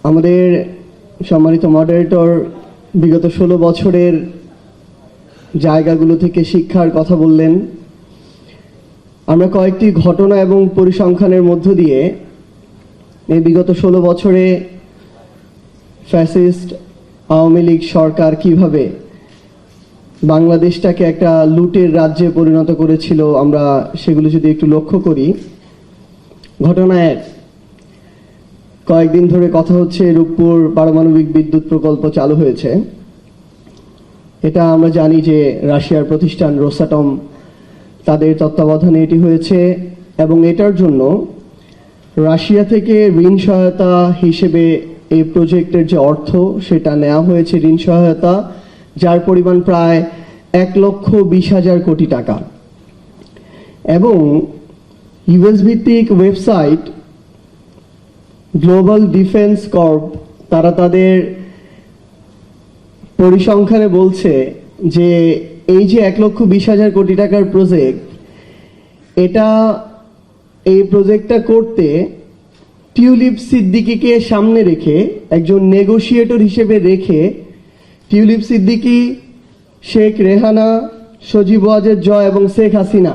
আমাদের সম্মানিত মডারেটর বিগত 16 বছরের জায়গাগুলো থেকে শিক্ষার কথা বললেন। আমরা কয়েকটি ঘটনা এবং পরিসংখ্যানের মধ্য দিয়ে এই বিগত 16 বছরে ফ্যাসিস্ট আওয়ামী লীগ সরকার কিভাবে বাংলাদেশটাকে একটা লুটের রাজ্যে পরিণত করেছিল আমরা সেগুলো যদি একটু লক্ষ্য করি। ঘটনা এক, কয়েকদিন ধরে কথা হচ্ছে রূপপুর পারমাণবিক বিদ্যুৎ প্রকল্প চালু হয়েছে। এটা আমরা জানি যে রাশিয়ার প্রতিষ্ঠান রোসাটম তাদের তত্ত্বাবধানে এটি হয়েছে এবং এটার জন্য রাশিয়া থেকে ঋণ সহায়তা হিসেবে এই প্রজেক্টের যে অর্থ সেটা নেওয়া হয়েছে ঋণ সহায়তা, যার পরিমাণ প্রায় 1,20,000 কোটি টাকা। এবং ইউএস ভিত্তিক ওয়েবসাইট গ্লোবাল ডিফেন্স কর্প তারা তাদের পরিসংখ্যানে বলছে যে এই যে 1,20,000 কোটি টাকার প্রজেক্ট, এই প্রজেক্টটা করতে টিউলিপ সিদ্দিকীকে সামনে রেখে, একজন নেগোশিয়েটর হিসেবে রেখে, টিউলিপ সিদ্দিকী, শেখ রেহানা, সজীব ওয়াজেদ জয় এবং শেখ হাসিনা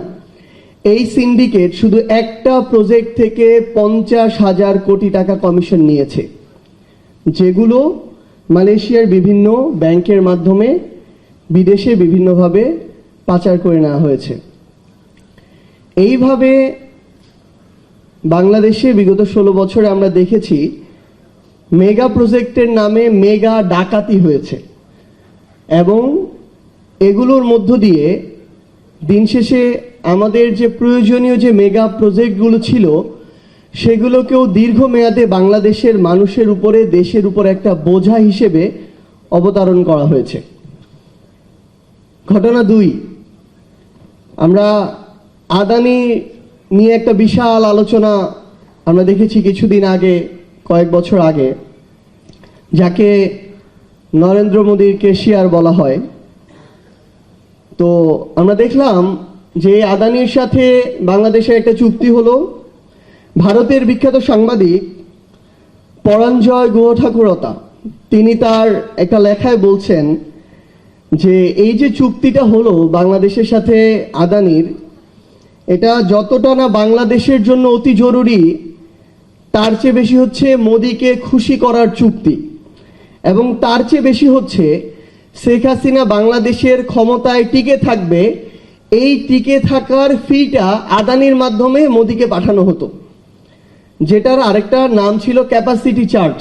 এই সিন্ডিকেট শুধু একটা প্রজেক্ট থেকে 50,000 কোটি টাকা কমিশন নিয়েছে, যেগুলো মালয়েশিয়ার বিভিন্ন ব্যাংকের মাধ্যমে বিদেশে বিভিন্নভাবে পাচার করে নেওয়া হয়েছে। এইভাবে বাংলাদেশে বিগত 16 বছরে আমরা দেখেছি মেগা প্রজেক্টের নামে মেগা ডাকাতি হয়েছে এবং এগুলোর মধ্য দিয়ে দিন শেষে আমাদের যে প্রয়োজনীয় যে মেগা প্রজেক্টগুলো ছিল সেগুলোকেও দীর্ঘমেয়াদে বাংলাদেশের মানুষের উপরে, দেশের উপর একটা বোঝা হিসেবে অবতারণ করা হয়েছে। ঘটনা দুই, আমরা আদানি নিয়ে একটা বিশাল আলোচনা আমরা দেখেছি কিছুদিন আগে, কয়েক বছর আগে, যাকে নরেন্দ্র মোদীর কেশিয়ার বলা হয়। তো আমরা দেখলাম যে আদানির সাথে বাংলাদেশের একটা চুক্তি হলো। ভারতের বিখ্যাত সাংবাদিক পরাঞ্জয় গুহ ঠাকুরতা তিনি তার একটা লেখায় বলছেন যে এই যে চুক্তিটা হলো বাংলাদেশের সাথে আদানির, এটা যতটা না বাংলাদেশের জন্য অতি জরুরি, তার চেয়ে বেশি হচ্ছে মোদিকে খুশি করার চুক্তি, এবং তার চেয়ে বেশি হচ্ছে শেখ হাসিনা বাংলাদেশের ক্ষমতায় টিকে থাকবে, এই টিকে থাকার ফিটা আদানির মাধ্যমে মোদিকে পাঠানো হতো, যেটার আরেকটা নাম ছিল ক্যাপাসিটি চার্জ।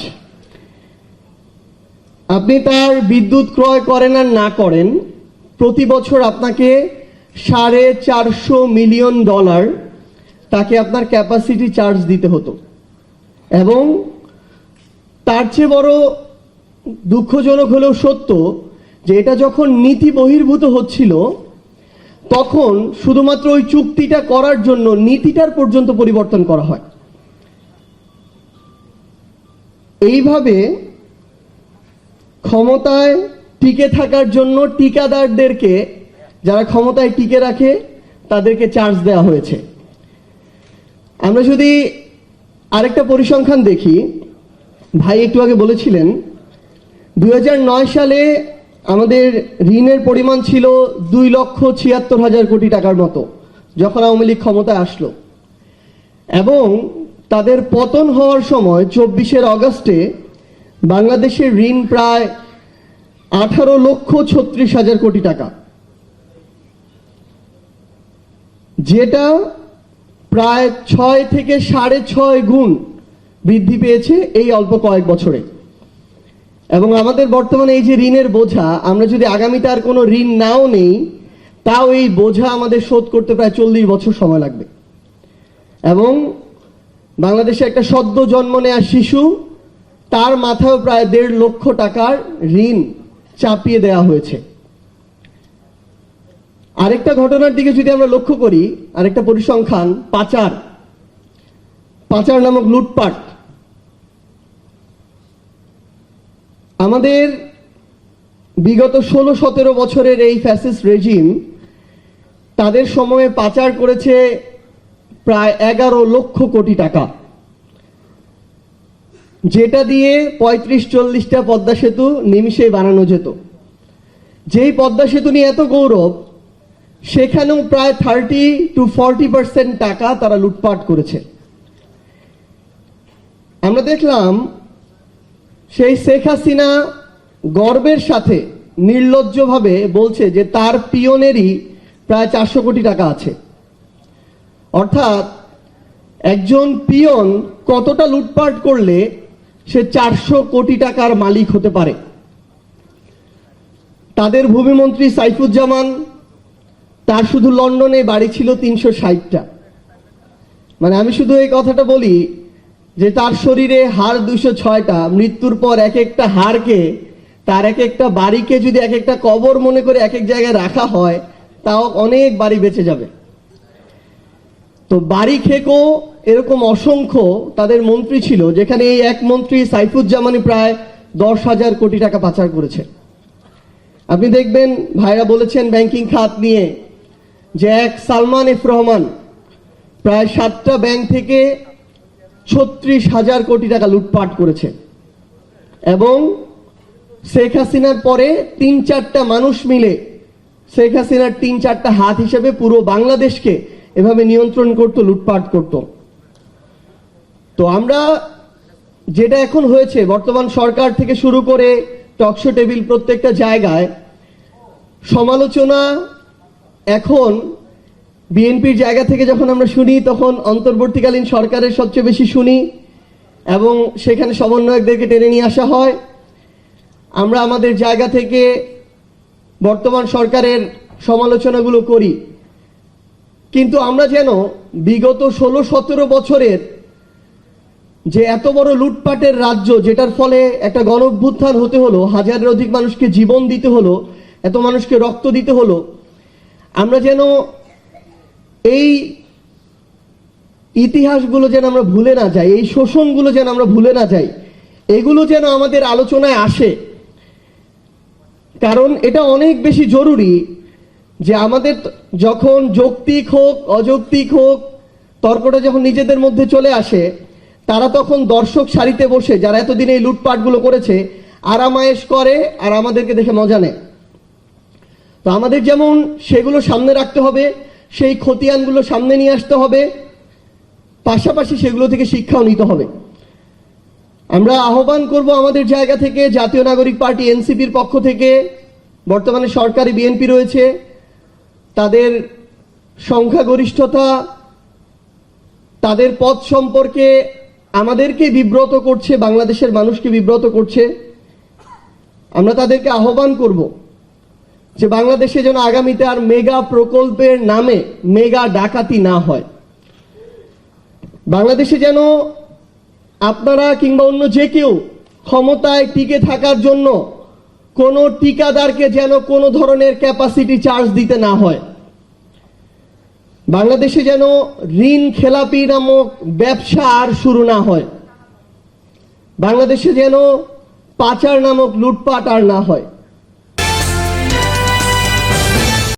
আপনি তার বিদ্যুৎ ক্রয় করেন আর না করেন, প্রতি বছর আপনাকে $450 মিলিয়ন তাকে আপনার ক্যাপাসিটি চার্জ দিতে হতো। এবং তার চেয়ে বড় দুঃখজনক হলেও সত্য যে এটা যখন নীতি বহির্ভূত হচ্ছিল তখন শুধুমাত্র ওই চুক্তিটা করার জন্য নীতিটার পর্যন্ত পরিবর্তন করা হয়। এইভাবে ক্ষমতায় টিকে থাকার জন্য ঠিকাদারদেরকে, যারা ক্ষমতায় টিকে রাখে, তাদেরকে চার্জ দেওয়া হয়েছে। আমরা যদি আরেকটা পরিসংখ্যান দেখি, ভাই একটু আগে বলেছিলেন 2009 সালে আমাদের ঋণের পরিমাণ ছিল 2,76,000 কোটি টাকার মতো যখন আওয়ামী লীগ ক্ষমতায় আসলো, এবং তাদের পতন হওয়ার সময় 24 আগস্টে বাংলাদেশের ঋণ প্রায় 18,36,000 কোটি টাকা, যেটা প্রায় 6 থেকে 6.5 গুণ বৃদ্ধি পেয়েছে এই অল্প কয়েক বছরে। এবং আমাদের বর্তমানে এই যে ঋণের বোঝা, আমরা যদি আগামীতে আর কোনো ঋণ নাও নেই, তাও এই বোঝা আমাদের শোধ করতে প্রায় 40 বছর সময় লাগবে। এবং বাংলাদেশে একটা সদ্য জন্ম নেওয়া শিশু, তার মাথায়ও প্রায় 1.5 লক্ষ টাকার ঋণ চাপিয়ে দেওয়া হয়েছে। আরেকটা ঘটনার দিকে যদি আমরা লক্ষ্য করি, আরেকটা পরিসংখ্যান, পাচার নামক লুটপাট। আমাদের বিগত 16-17 বছরের এই ফ্যাসিস্ট রেজিম তাদের সময়ে পাচার করেছে প্রায় 11 লক্ষ কোটি টাকা, যেটা দিয়ে 35-40টা পদ্মা সেতু নিমিষেই বানানো যেত। যেই পদ্মা সেতু নিয়ে এত গৌরব, সেখানেও প্রায় 30-40% টাকা তারা লুটপাট করেছে। আমরা দেখলাম সেই শেখ হাসিনা গর্বের সাথে নির্লজ্জভাবে বলছে যে তার পিয়নেরই প্রায় 400 কোটি টাকা আছে। অর্থাৎ একজন পিয়ন কতটা লুটপাট করলে সে 400 কোটি টাকার মালিক হতে পারে। তাদের ভূমিমন্ত্রী সাইফুজ্জামান, তার শুধু লন্ডনে বাড়ি ছিল 360টা। মানে আমি শুধু এই কথাটা বলি যে তার শরীরে হাড় 206টা, মৃত্যুর পর এক একটা হাড়কে, তার এক একটা বাড়িকে যদি এক একটা কবর মনে করে এক এক জায়গায় রাখা হয়, তাও অনেক বাড়ি বেঁচে যাবে। তো বাড়ি খেকো এরকম অসংখ্য তাদের মন্ত্রী ছিল, যেখানে এই এক মন্ত্রী সাইফুজ্জামানই প্রায় 10,000 কোটি টাকা পাচার করেছে। আপনি দেখবেন ভাইরা বলেছেন ব্যাংকিং খাত নিয়ে যে এক সালমান এফ রহমান প্রায় 7টা ব্যাংক থেকে 36,000 কোটি টাকা লুটপাট করেছে। এবং শেখ হাসিনার পরে 3-4টা মানুষ মিলে শেখ হাসিনার 3-4টা হাত হিসেবে পুরো বাংলাদেশকে এভাবে নিয়ন্ত্রণ করত, লুটপাট করত। তো আমরা যেটা এখন হয়েছে, বর্তমান সরকার থেকে শুরু করে টকশো টেবিল প্রত্যেকটা জায়গায় সমালোচনা এখন বিএনপির জায়গা থেকে যখন আমরা শুনি, তখন অন্তর্বর্তীকালীন সরকারের সবচেয়ে বেশি শুনি এবং সেখানে সমন্বয়কদেরকে টেনে নিয়ে আসা হয়। আমরা আমাদের জায়গা থেকে বর্তমান সরকারের সমালোচনাগুলো করি, কিন্তু আমরা যেন বিগত 16-17 বছরের যে এত বড় লুটপাটের রাজ্য, যেটার ফলে একটা গণঅভ্যুত্থান হতে হলো, হাজারের অধিক মানুষকে জীবন দিতে হলো, এত মানুষকে রক্ত দিতে হলো, আমরা যেন এই ইতিহাসগুলো যেন আমরা ভুলে না যাই, এই শোষণগুলো যেন আমরা ভুলে না যাই, এগুলো যেন আমাদের আলোচনায় আসে। কারণ এটা অনেক বেশি জরুরি যে আমাদের যখন যৌক্তিক হোক অযৌক্তিক হোক তর্কটা যখন নিজেদের মধ্যে চলে আসে, তারা তখন দর্শক সারিতে বসে যারা এতদিন এই লুটপাটগুলো করেছে আরামায়েশ করে আর আমাদেরকে দেখে মজা নেয়। তো আমাদের যেমন সেগুলো সামনে রাখতে হবে, সেই খতিয়ানগুলো সামনে নিয়ে আসতে হবে, পাশাপাশি সেগুলো থেকে শিক্ষাও নিতে হবে। আমরা আহ্বান করব আমাদের জায়গা থেকে, জাতীয় নাগরিক পার্টি এনসিপির পক্ষ থেকে, বর্তমানে সরকারি বিএনপি রয়েছে, তাদের সংখ্যাগরিষ্ঠতা তাদের পথ সম্পর্কে আমাদেরকে বিব্রত করছে, বাংলাদেশের মানুষকে বিব্রত করছে। আমরা তাদেরকে আহ্বান করব যে বাংলাদেশে যেন আগামীতে আর মেগা প্রকল্পের নামে মেগা ডাকাতি না হয়। বাংলাদেশে যেন আপনারা কিংবা অন্য যে কেউ ক্ষমতায় টিকে থাকার জন্য কোনো ঠিকাদারকে যেন কোনো ধরনের ক্যাপাসিটি চার্জ দিতে না হয়। বাংলাদেশে যেন ঋণ খেলাপি নামক ব্যবসা আর শুরু না হয়। বাংলাদেশে যেন পাচার নামক লুটপাট আর না হয়।